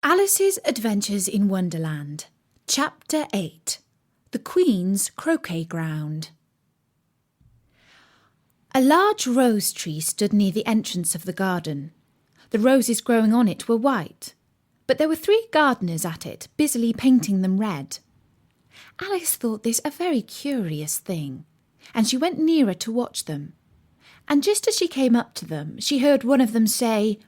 Alice's Adventures in Wonderland, Chapter 8, The Queen's Croquet Ground. A large rose tree stood near the entrance of the garden. The roses growing on it were white, but there were 3 gardeners at it, busily painting them red. Alice thought this a very curious thing, and she went nearer to watch them. And just as she came up to them, she heard one of them say,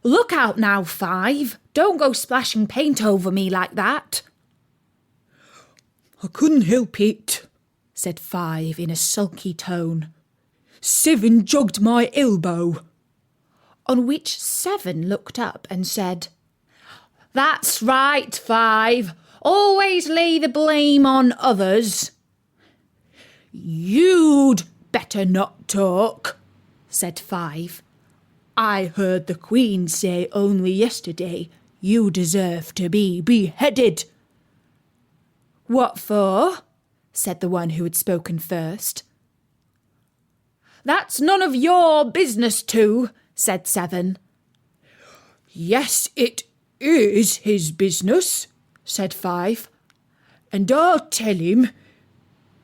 "Look out now, Five. Don't go splashing paint over me like that." "I couldn't help it," said Five in a sulky tone. "Seven jogged my elbow." On which Seven looked up and said, "That's right, Five. Always lay the blame on others." "You'd better not talk," said Five. "I heard the Queen say only yesterday you deserve to be beheaded." "What for?" said the one who had spoken first. "That's none of your business too," said Seven. "Yes, it is his business," said Five. "And I'll tell him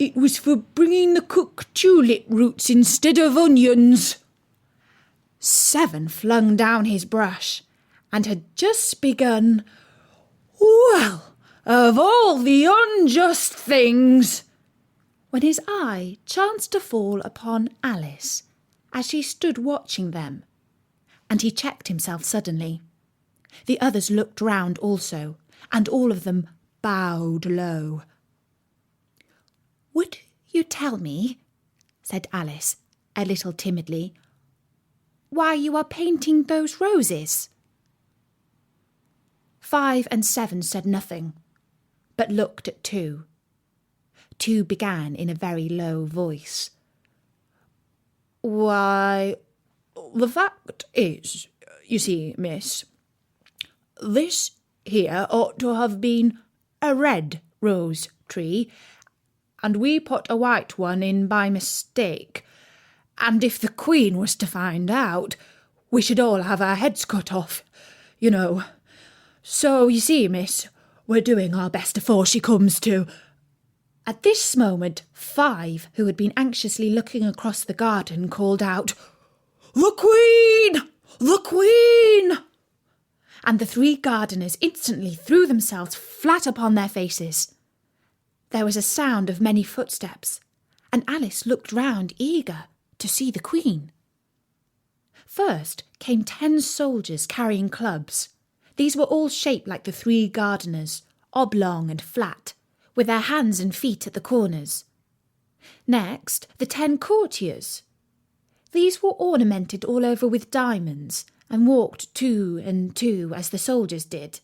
it was for bringing the cook tulip roots instead of onions." Seven flung down his brush and had just begun, "Well, of all the unjust things," when his eye chanced to fall upon Alice as she stood watching them, and he checked himself suddenly. The others looked round also, and all of them bowed low. "Would you tell me," said Alice, a little timidly, "why you are painting those roses?" 5 and 7 said nothing, but looked at 2. 2 began in a very low voice. "Why, the fact is, you see, miss, this here ought to have been a red rose tree, and we put a white one in by mistake, and if the Queen was to find out, we should all have our heads cut off, you know. So, you see, miss, we're doing our best afore she comes to—" At this moment, 5, who had been anxiously looking across the garden, called out, "The Queen! The Queen!" And the 3 gardeners instantly threw themselves flat upon their faces. There was a sound of many footsteps, and Alice looked round eager to see the Queen. First came 10 soldiers carrying clubs. These were all shaped like the 3 gardeners, oblong and flat, with their hands and feet at the corners. Next, the 10 courtiers. These were ornamented all over with diamonds, and walked 2 and 2 as the soldiers did.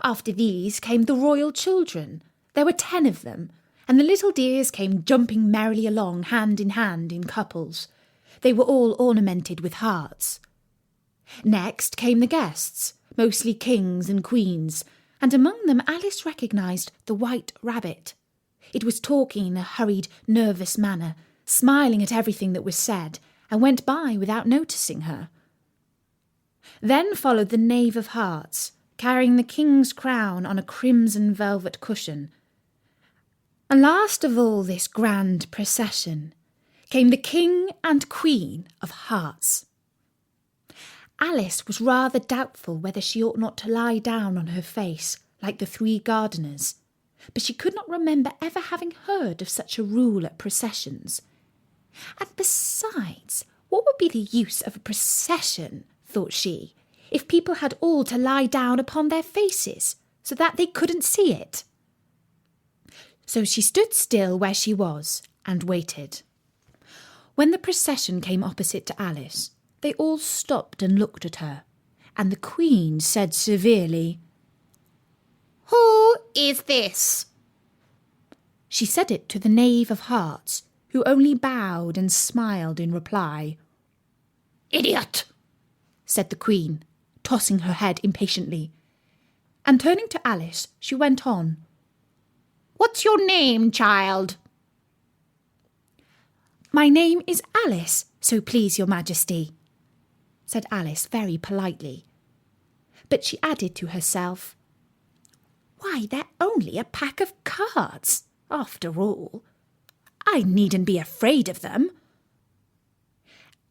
After these came the royal children. There were 10 of them, and the little dears came jumping merrily along hand in couples. They were all ornamented with hearts. Next came the guests, mostly kings and queens, and among them Alice recognised the White Rabbit. It was talking in a hurried, nervous manner, smiling at everything that was said, and went by without noticing her. Then followed the Knave of Hearts, carrying the king's crown on a crimson velvet cushion. And last of all this grand procession came the King and Queen of Hearts. Alice was rather doubtful whether she ought not to lie down on her face, like the 3 gardeners, but she could not remember ever having heard of such a rule at processions. And besides, what would be the use of a procession, thought she, if people had all to lie down upon their faces, so that they couldn't see it? So she stood still where she was, and waited. When the procession came opposite to Alice, they all stopped and looked at her, and the Queen said severely, "Who is this?" She said it to the Knave of Hearts, who only bowed and smiled in reply. "Idiot!" said the Queen, tossing her head impatiently. And turning to Alice, she went on, "What's your name, child?" "My name is Alice, so please your Majesty," said Alice very politely. but she added to herself, "Why, they're only a pack of cards, after all. I needn't be afraid of them."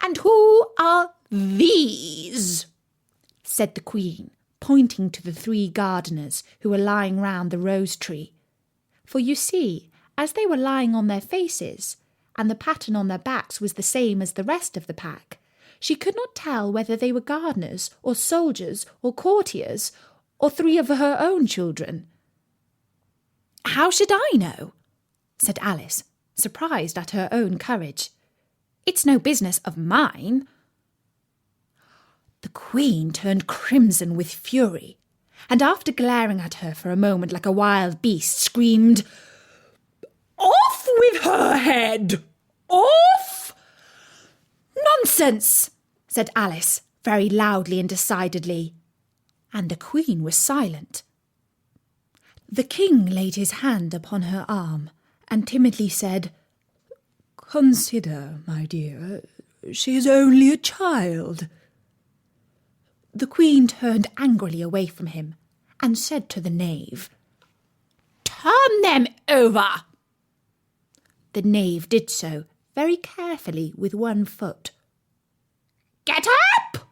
"And who are these?" said the Queen, pointing to the 3 gardeners who were lying round the rose tree. For you see, as they were lying on their faces, and the pattern on their backs was the same as the rest of the pack, she could not tell whether they were gardeners or soldiers or courtiers or 3 of her own children. "How should I know?" said Alice, surprised at her own courage. "It's no business of mine." The Queen turned crimson with fury, and after glaring at her for a moment like a wild beast, screamed, "Off with her head! Off!" "Nonsense!" said Alice, very loudly and decidedly, and the Queen was silent. The King laid his hand upon her arm and timidly said, "Consider, my dear, she is only a child." The Queen turned angrily away from him and said to the knave, "Turn them over." The knave did so, very carefully with one foot. "Get up!"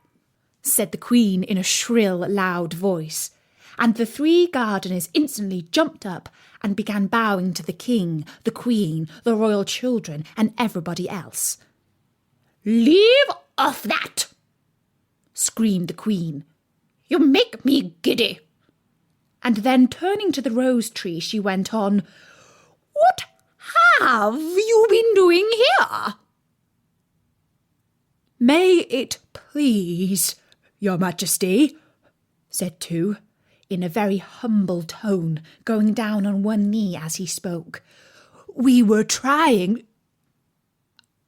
said the Queen in a shrill, loud voice, and the 3 gardeners instantly jumped up and began bowing to the King, the Queen, the royal children, and everybody else. "Leave off that!" screamed the Queen. "You make me giddy." And then, turning to the rose tree, she went on, "What have you been doing here?" "May it please your Majesty," said 2, in a very humble tone, going down on one knee as he spoke. "We were trying—"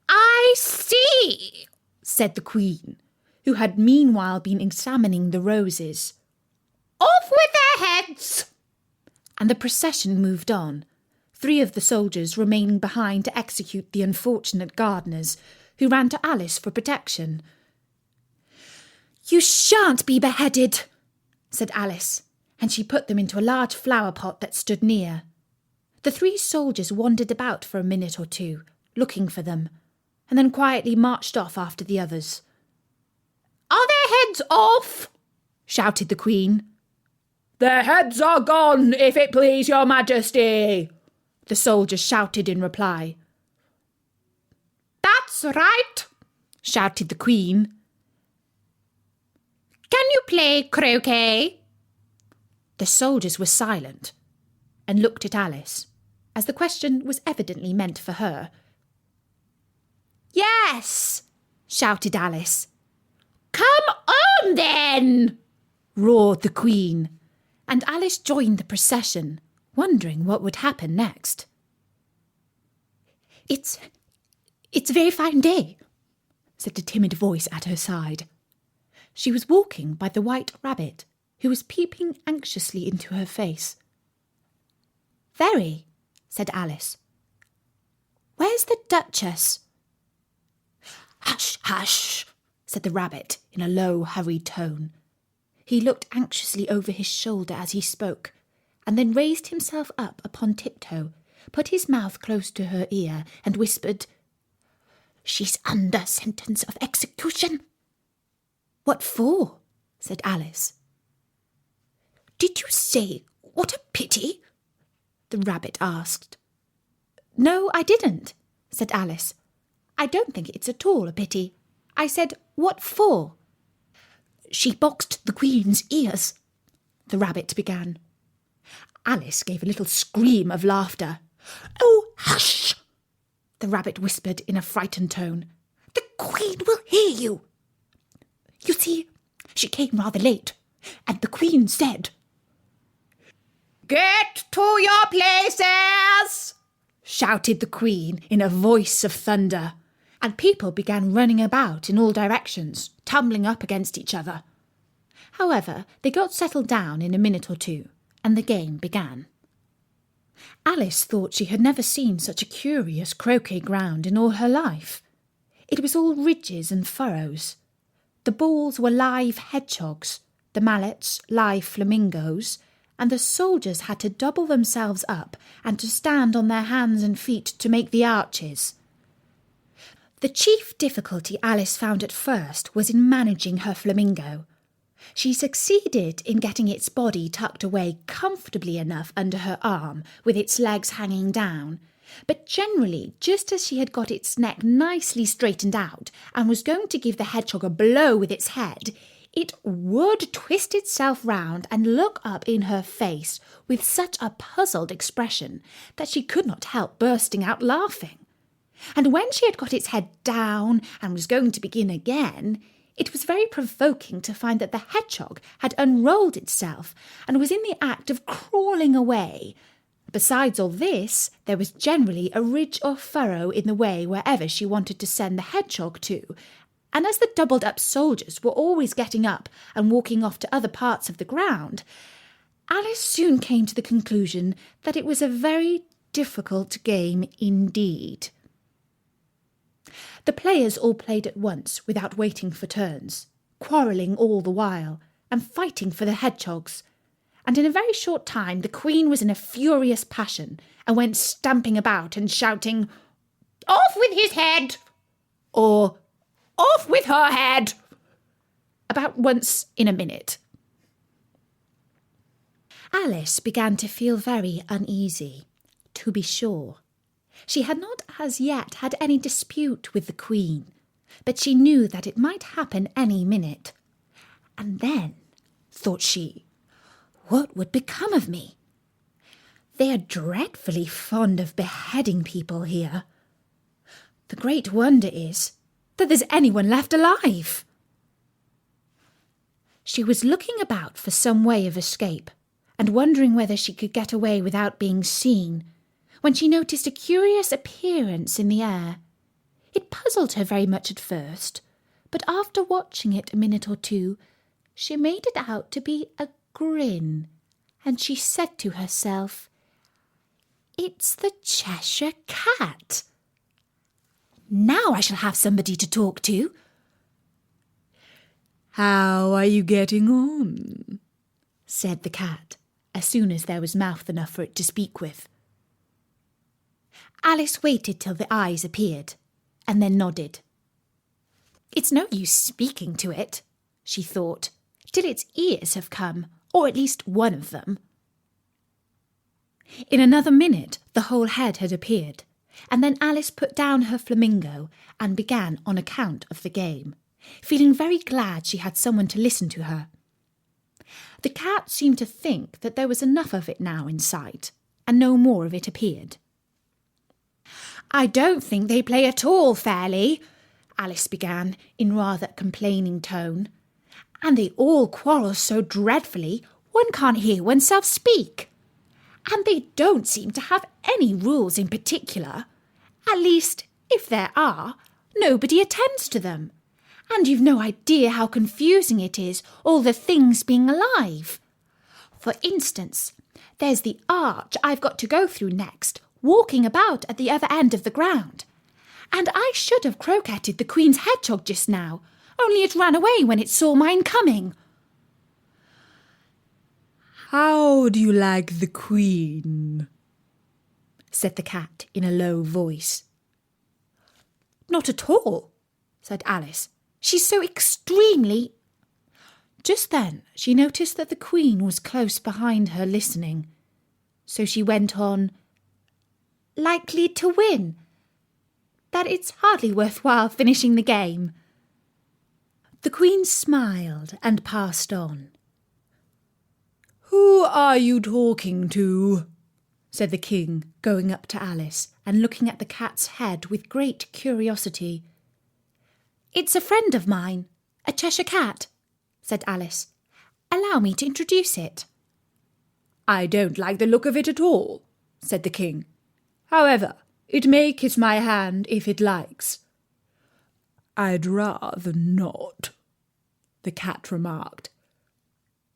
"I see," said the Queen, who had meanwhile been examining the roses. "Off with their heads!" And the procession moved on, 3 of the soldiers remaining behind to execute the unfortunate gardeners, who ran to Alice for protection. "You shan't be beheaded," said Alice, and she put them into a large flower pot that stood near. The 3 soldiers wandered about for a minute or 2, looking for them, and then quietly marched off after the others. "Are their heads off?" shouted the Queen. "Their heads are gone, if it please your Majesty," the soldiers shouted in reply. "That's right," shouted the Queen. "Can you play croquet?" The soldiers were silent and looked at Alice, as the question was evidently meant for her. "Yes," shouted Alice. "Come on, then!" roared the Queen, and Alice joined the procession, wondering what would happen next. It's a very fine day," said a timid voice at her side. She was walking by the White Rabbit, who was peeping anxiously into her face. "Very," said Alice. "Where's the Duchess?" "Hush, hush," said the Rabbit in a low, hurried tone. He looked anxiously over his shoulder as he spoke, and then raised himself up upon tiptoe, put his mouth close to her ear, and whispered, "She's under sentence of execution." "What for?" said Alice. "Did you say, 'What a pity'?" the Rabbit asked. "No, I didn't," said Alice. "I don't think it's at all a pity. I said, 'What for?'" "She boxed the Queen's ears," the Rabbit began. Alice gave a little scream of laughter. "Oh, hush!" the Rabbit whispered in a frightened tone. "The Queen will hear you. You see, she came rather late, and the Queen said—" "Get to your places!" shouted the Queen in a voice of thunder, and people began running about in all directions, tumbling up against each other. However, they got settled down in a minute or 2, and the game began. Alice thought she had never seen such a curious croquet ground in all her life. It was all ridges and furrows. The balls were live hedgehogs, the mallets live flamingos, and the soldiers had to double themselves up and to stand on their hands and feet to make the arches. The chief difficulty Alice found at first was in managing her flamingo. She succeeded in getting its body tucked away comfortably enough under her arm, with its legs hanging down, but generally, just as she had got its neck nicely straightened out and was going to give the hedgehog a blow with its head, it would twist itself round and look up in her face with such a puzzled expression that she could not help bursting out laughing. And when she had got its head down and was going to begin again, it was very provoking to find that the hedgehog had unrolled itself and was in the act of crawling away. Besides all this, there was generally a ridge or furrow in the way wherever she wanted to send the hedgehog to, and as the doubled-up soldiers were always getting up and walking off to other parts of the ground, Alice soon came to the conclusion that it was a very difficult game indeed. The players all played at once without waiting for turns, quarrelling all the while, and fighting for the hedgehogs, and in a very short time the Queen was in a furious passion and went stamping about and shouting, "Off with his head!" or "Off with her head!" about once in a minute. Alice began to feel very uneasy, to be sure. She had not as yet had any dispute with the Queen, but she knew that it might happen any minute. And then, thought she, what would become of me? They are dreadfully fond of beheading people here. The great wonder is that there's anyone left alive. She was looking about for some way of escape and wondering whether she could get away without being seen, when she noticed a curious appearance in the air. It puzzled her very much at first, but after watching it a minute or two, she made it out to be a grin, and she said to herself, "It's the Cheshire Cat. Now I shall have somebody to talk to." "How are you getting on?" said the cat, as soon as there was mouth enough for it to speak with. Alice waited till the eyes appeared, and then nodded. "It's no use speaking to it," she thought, "till its ears have come, or at least one of them." In another minute the whole head had appeared, and then Alice put down her flamingo and began on account of the game, feeling very glad she had someone to listen to her. The cat seemed to think that there was enough of it now in sight, and no more of it appeared. "I don't think they play at all fairly," Alice began in rather a complaining tone, "and they all quarrel so dreadfully one can't hear oneself speak. And they don't seem to have any rules in particular. At least, if there are, nobody attends to them. And you've no idea how confusing it is, all the things being alive. For instance, there's the arch I've got to go through next, walking about at the other end of the ground. And I should have croqueted the Queen's hedgehog just now, only it ran away when it saw mine coming." "How do you like the Queen?" said the cat in a low voice. "Not at all," said Alice. "She's so extremely—" Just then she noticed that the Queen was close behind her listening. So she went on, "Likely to win? That it's hardly worthwhile finishing the game." The Queen smiled and passed on. "Who are you talking to?" said the King, going up to Alice and looking at the cat's head with great curiosity. "It's a friend of mine, a Cheshire Cat," said Alice. "Allow me to introduce it." "I don't like the look of it at all," said the King. "However, it may kiss my hand if it likes." "I'd rather not," the cat remarked.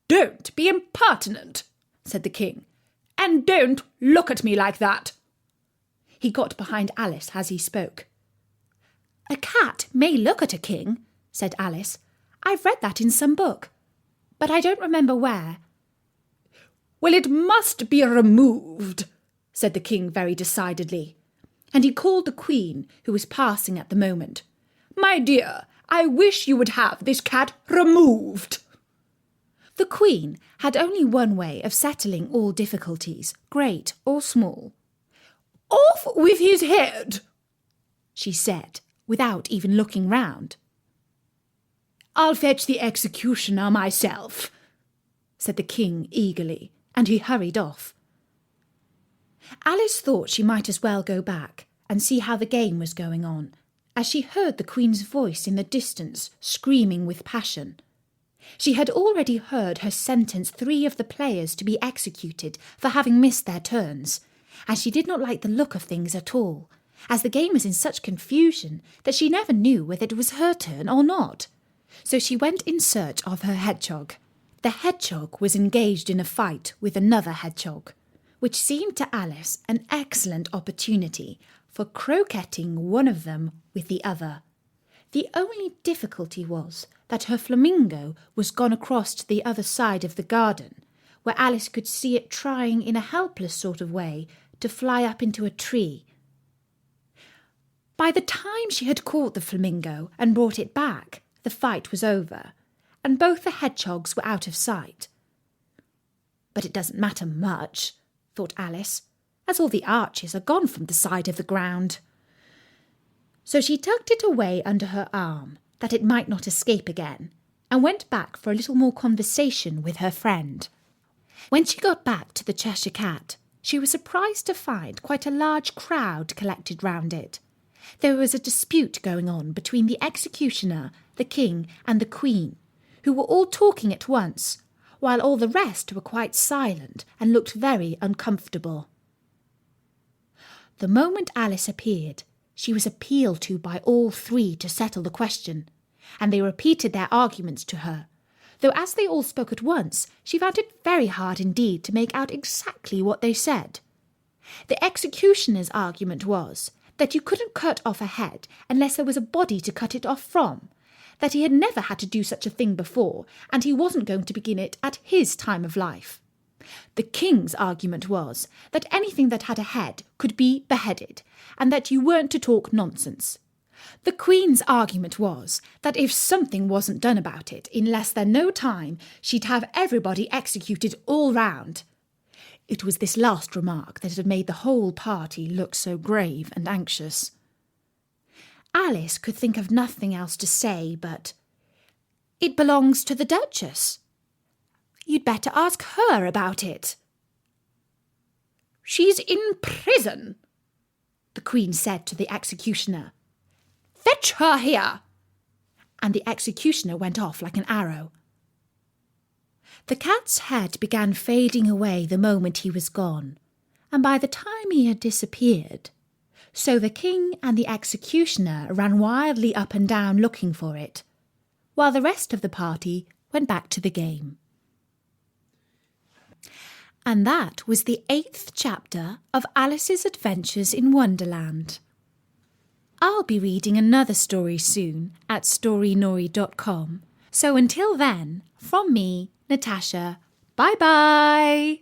"Don't be impertinent," said the King, "and don't look at me like that." He got behind Alice as he spoke. "A cat may look at a king," said Alice. "I've read that in some book." but I don't remember where." "Well, it must be removed," said the king very decidedly, and he called the queen, who was passing at the moment. "My dear, I wish you would have this cat removed." The queen had only one way of settling all difficulties, great or small. "Off with his head," she said, without even looking round. "I'll fetch the executioner myself," said the king eagerly, and he hurried off. Alice thought she might as well go back and see how the game was going on, as she heard the queen's voice in the distance screaming with passion. She had already heard her sentence 3 of the players to be executed for having missed their turns, and she did not like the look of things at all, as the game was in such confusion that she never knew whether it was her turn or not. So she went in search of her hedgehog. The hedgehog was engaged in a fight with another hedgehog, which seemed to Alice an excellent opportunity for croquetting one of them with the other. The only difficulty was that her flamingo was gone across to the other side of the garden, where Alice could see it trying in a helpless sort of way to fly up into a tree. By the time she had caught the flamingo and brought it back, the fight was over, and both the hedgehogs were out of sight. "But it doesn't matter much," thought Alice, "as all the arches are gone from the side of the ground." So she tucked it away under her arm, that it might not escape again, and went back for a little more conversation with her friend. When she got back to the Cheshire Cat, she was surprised to find quite a large crowd collected round it. There was a dispute going on between the executioner, the king, and the queen, who were all talking at once, while all the rest were quite silent and looked very uncomfortable. The moment Alice appeared, she was appealed to by all 3 to settle the question, and they repeated their arguments to her, though as they all spoke at once, she found it very hard indeed to make out exactly what they said. The executioner's argument was that you couldn't cut off a head unless there was a body to cut it off from, that he had never had to do such a thing before, and he wasn't going to begin it at his time of life. The king's argument was that anything that had a head could be beheaded, and that you weren't to talk nonsense. The queen's argument was that if something wasn't done about it in less than no time, she'd have everybody executed all round. It was this last remark that had made the whole party look so grave and anxious. Alice could think of nothing else to say but, "It belongs to the Duchess. You'd better ask her about it." "She's in prison," the queen said to the executioner. "Fetch her here." And the executioner went off like an arrow. The cat's head began fading away the moment he was gone, and by the time he had disappeared, so the king and the executioner ran wildly up and down looking for it, while the rest of the party went back to the game. And that was the 8th chapter of Alice's Adventures in Wonderland. I'll be reading another story soon at storynori.com. So until then, from me, Natasha, bye-bye!